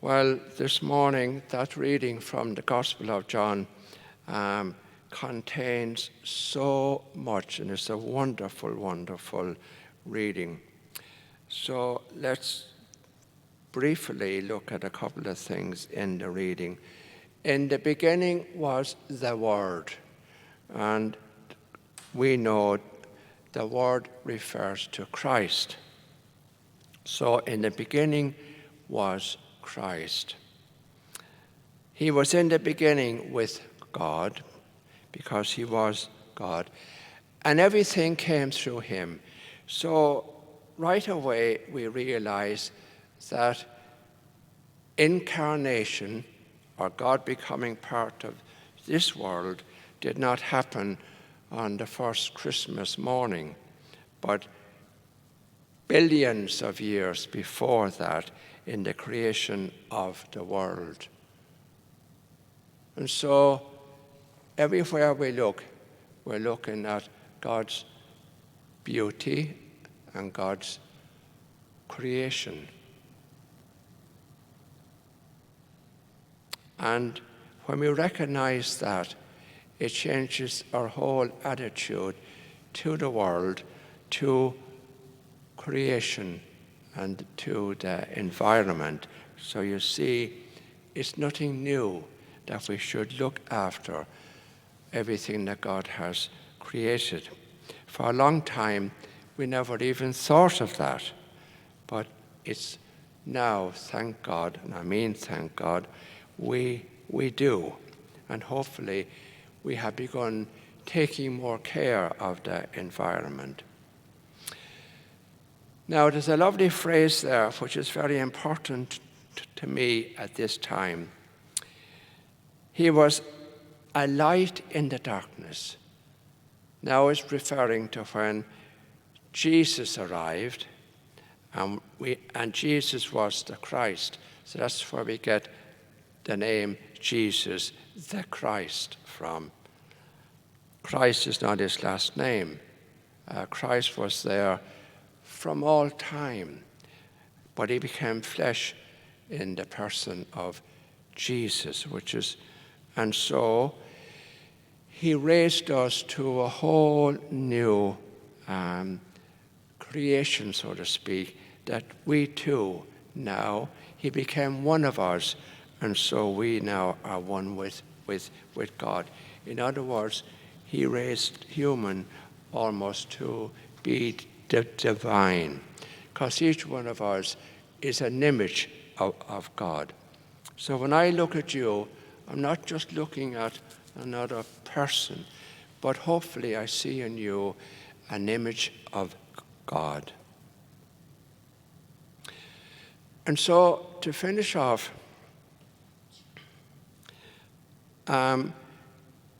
Well, this morning, that reading from the Gospel of John contains so much, and it's a wonderful, wonderful reading. So let's briefly look at a couple of things in the reading. In the beginning was the Word, and we know the Word refers to Christ. So in the beginning was Christ. He was in the beginning with God because he was God, and everything came through him. So right away we realize that incarnation, or God becoming part of this world, did not happen on the first Christmas morning, but billions of years before that, in the creation of the world. And so everywhere we look, we're looking at God's beauty and God's creation. And when we recognize that, it changes our whole attitude to the world, to creation, and to the environment. So you see, it's nothing new that we should look after everything that God has created. For a long time, we never even thought of that. But it's now, thank God, and I mean thank God, we do. And hopefully we have begun taking more care of the environment. Now, there's a lovely phrase there which is very important to me at this time. He was a light in the darkness. Now it's referring to when Jesus arrived, and Jesus was the Christ. So that's where we get the name Jesus, the Christ, from. Christ is not his last name. Christ was there from all time, but he became flesh in the person of Jesus, and so he raised us to a whole new creation, so to speak, that we too now, he became one of us, and so we now are one with God. In other words, he raised human almost to be divine, because each one of us is an image of God. So when I look at you, I'm not just looking at another person, but hopefully I see in you an image of God. And so to finish off,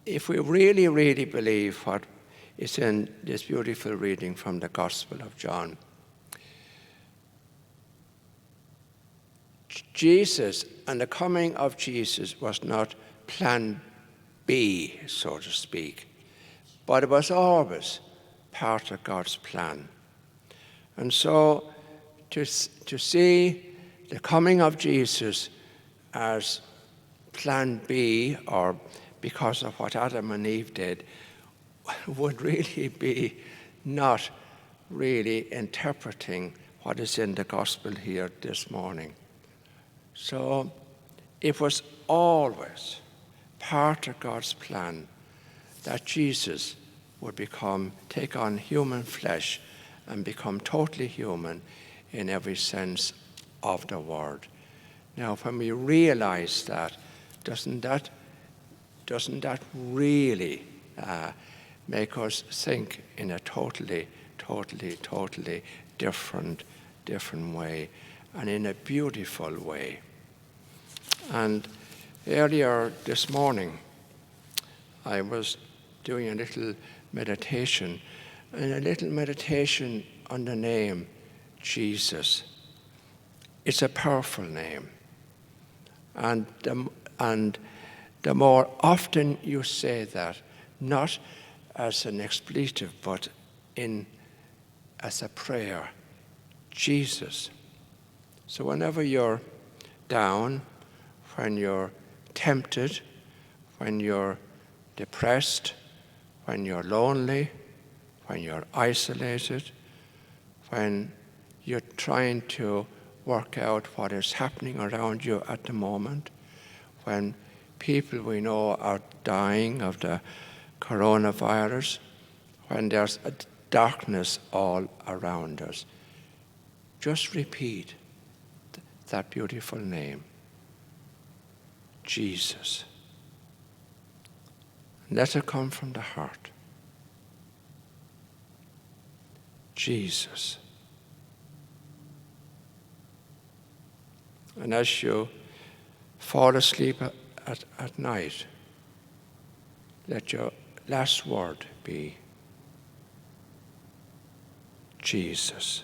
if we really, really believe what is in this beautiful reading from the Gospel of John, Jesus and the coming of Jesus was not plan B, so to speak, but it was always part of God's plan. And so to see the coming of Jesus as plan B, or because of what Adam and Eve did, would really be not really interpreting what is in the gospel here this morning. So it was always part of God's plan that Jesus would take on human flesh and become totally human in every sense of the word. Now, when we realize that, doesn't that really make us think in a totally different way, and in a beautiful way? And earlier this morning, I was doing a little meditation on the name Jesus. It's a powerful name. And the more often you say that, not as an expletive, but as a prayer, Jesus. So whenever you're down, when you're tempted, when you're depressed, when you're lonely, when you're isolated, when you're trying to work out what is happening around you at the moment, when people we know are dying of the coronavirus, when there's a darkness all around us. Just repeat that beautiful name, Jesus. Let it come from the heart. Jesus. And as you fall asleep at night, let your last word be Jesus.